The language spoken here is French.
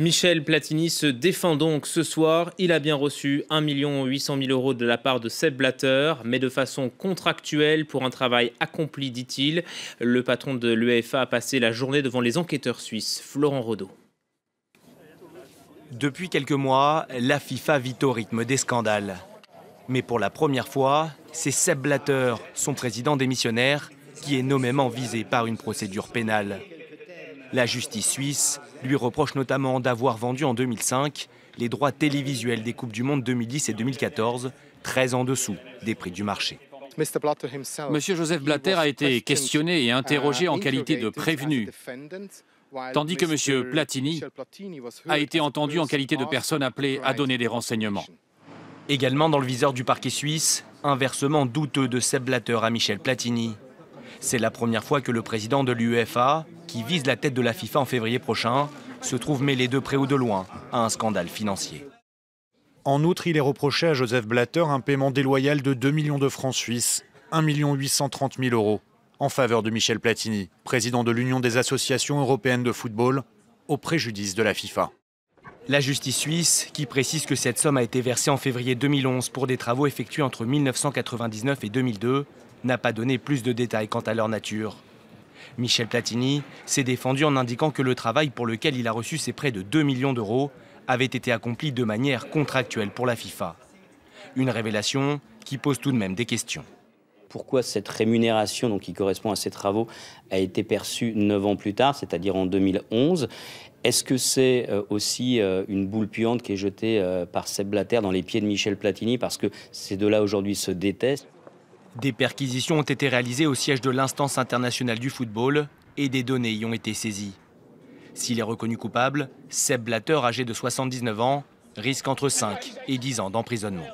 Michel Platini se défend donc ce soir. Il a bien reçu 1 800 000 € de la part de Sepp Blatter, mais de façon contractuelle pour un travail accompli, dit-il. Le patron de l'UEFA a passé la journée devant les enquêteurs suisses. Florent Rodeau. Depuis quelques mois, la FIFA vit au rythme des scandales. Mais pour la première fois, c'est Sepp Blatter, son président démissionnaire, qui est nommément visé par une procédure pénale. La justice suisse lui reproche notamment d'avoir vendu en 2005 les droits télévisuels des Coupes du Monde 2010 et 2014, très en dessous des prix du marché. Monsieur Joseph Blatter a été questionné et interrogé en qualité de prévenu, tandis que Monsieur Platini a été entendu en qualité de personne appelée à donner des renseignements. Également dans le viseur du parquet suisse, un versement douteux de Sepp Blatter à Michel Platini. C'est la première fois que le président de l'UEFA, qui vise la tête de la FIFA en février prochain, se trouve mêlé de près ou de loin à un scandale financier. En outre, il est reproché à Joseph Blatter un paiement déloyal de 2 millions de francs suisses, 1 830 000 €, en faveur de Michel Platini, président de l'Union des associations européennes de football, au préjudice de la FIFA. La justice suisse, qui précise que cette somme a été versée en février 2011 pour des travaux effectués entre 1999 et 2002, n'a pas donné plus de détails quant à leur nature. Michel Platini s'est défendu en indiquant que le travail pour lequel il a reçu ces près de 2 millions d'euros avait été accompli de manière contractuelle pour la FIFA. Une révélation qui pose tout de même des questions. Pourquoi cette rémunération, donc, qui correspond à ces travaux, a été perçue 9 ans plus tard, c'est-à-dire en 2011 ? Est-ce que c'est aussi une boule puante qui est jetée par Sepp Blatter dans les pieds de Michel Platini parce que ces deux-là aujourd'hui se détestent ? Des perquisitions ont été réalisées au siège de l'instance internationale du football et des données y ont été saisies. S'il est reconnu coupable, Sepp Blatter, âgé de 79 ans, risque entre 5 et 10 ans d'emprisonnement.